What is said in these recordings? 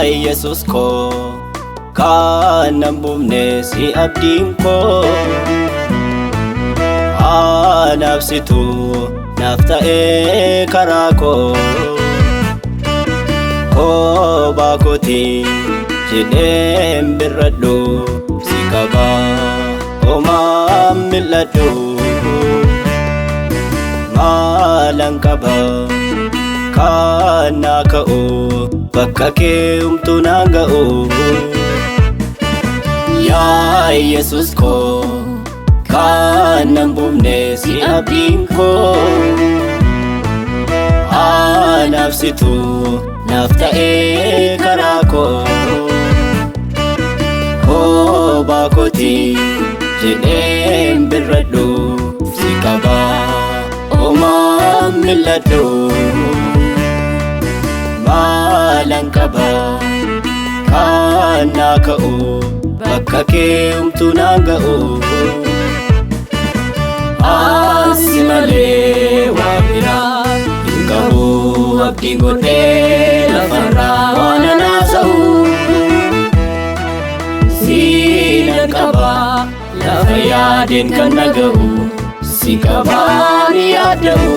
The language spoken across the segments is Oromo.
Yesus ko kanang bumne si abdin ko hanap situ naftae karako ko bakoti jedem biradu sikaba o mamiladu malangkaba kana kao bakake umtunangao ya Yesus ko kanang bumne si abdin ko hanap situ naftae karako ko bakoti jedem biradu sikaba o mamiladu malangkaba kana kao bakake umtunangao asimale wabira ingabu abdi gode lafara wananasau sinangkaba lafayadin kanagau sikabani adau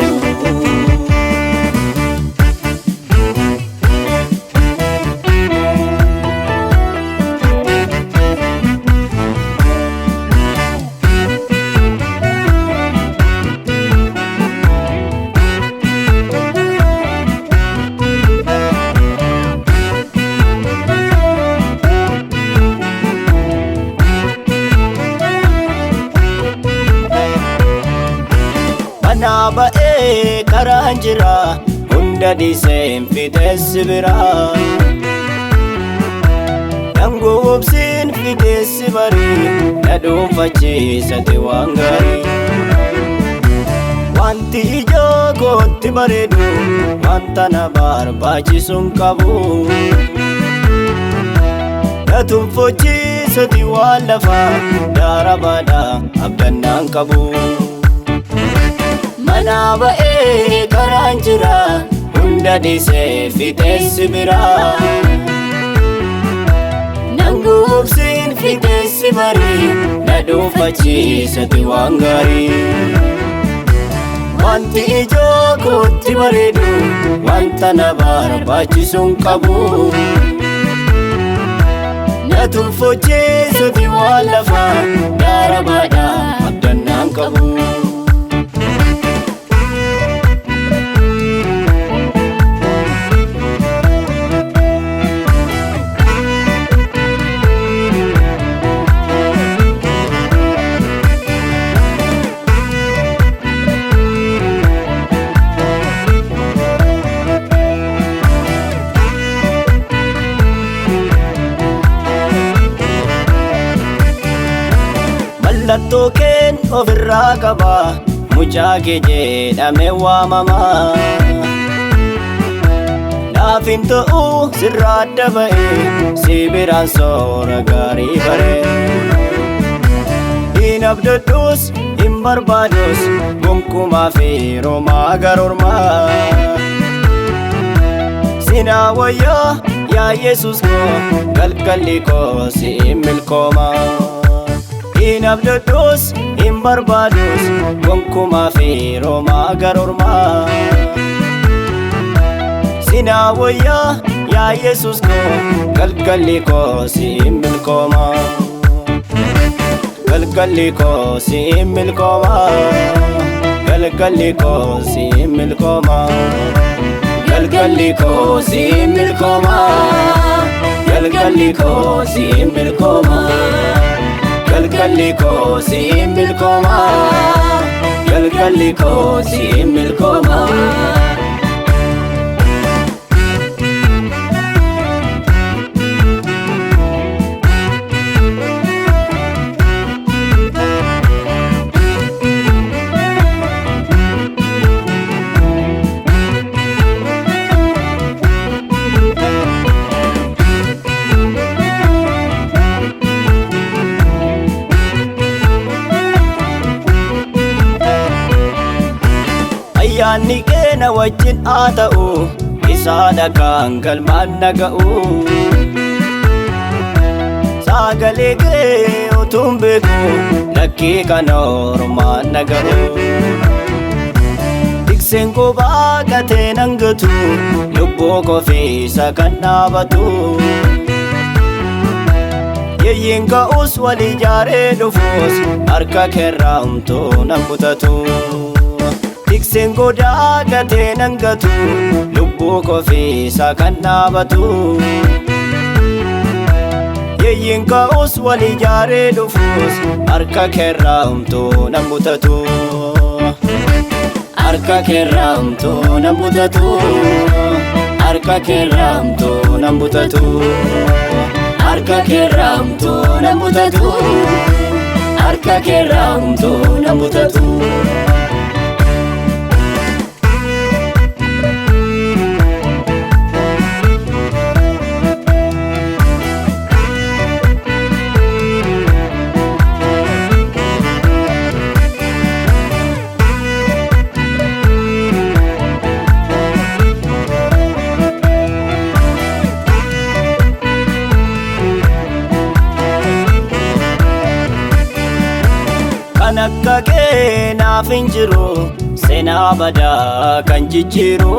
Nabae karanjira hunda disem fides bira Nangu obsin fides bari nadu fachi sate wangari Wanti ijo gonti maredu wanta nabar bachi sungkabu Natum fochi sati walafa darabada abdan nangkabu Nabae karanjira hunda dise fides bira Nangu obsin fides bari nadu fachi sati wangari Wanti ijo koti maredu wanta nabar bachi sungkabu Natu fochi sati walafa darabada abdan nangkabu Token ofirraa qaba mucaa kee jedhamee waamama naaf hin ta'u sirraa adda ba'e si biraan soora gaarii bare hin abdadhus hin barbaadus gonkumaa fi roomaa garoormaa sinaa wayyaa yaa Yesus ko galgalli koo si milkooma In abdadhus hin barbaadus gonkumaa fi roomaa garoormaa sinaa wayyaa yaa Yesus ko galgalli koo si milkooma galgalli koo si milkooma galgalli koo si milkooma galgalli koo si milkooma galgalli koo si milkooma galgalli koo siin milkooma, galgalli koo siin milkooma. Ayyaanni keenya wajjin haa ta'u, isaadha kan galmaan naga'u. Sagalee kee utuun beeku, lakkii kan ormaan naga'u. Tikseen koo baaqatee nan gatu, lubbuu koo keessa kan dhaabatu. Yeeyyiin ka'us wal ijaaree dhufuus, harka keerraa humtuu nan butatu. Tikseen koo baaqatee nan gatu, lubbuu koo keessa kan dhaabatu. Yeeyyiin ka'us wal ijaaree dhufuus, harka keerraa humtuu nan butatu. Harka keerraa humtuu nan butatu. Harka keerraa humtuu nan butatu. Harka keerraa humtuu nan butatu. Harka keerraa humtuu nan butatu. Kan akka kee naaf hin jiru, seenaa badaa kan jijjiiru.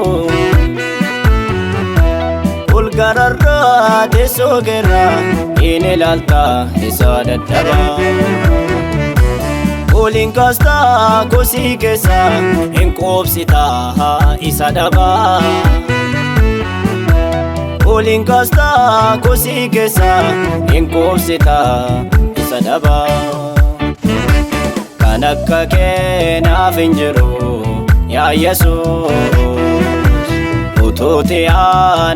Ol gararraa teessoo keerraa, hin ilaalta isa dadhaba. Oliin kaastaa kosii keessa, hin qoobsitaa isa dhaba. Oliin kaastaa kosii keessa, hin qoobsitaa isa dhaba. Kan akka kee naaf hin jiru, yaa Yesuus. Utuuti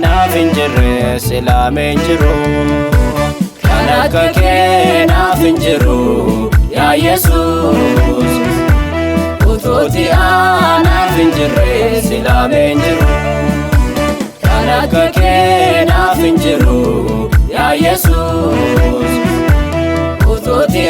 naaf hin jirre silaamee hin jiru. Kan akka kee naaf hin jiru, yaa Yesuus. Utuuti naaf hin jirre silaamee hin jiru. Kan akka kee naaf hin jiru, yaa Yesuus. Utuuti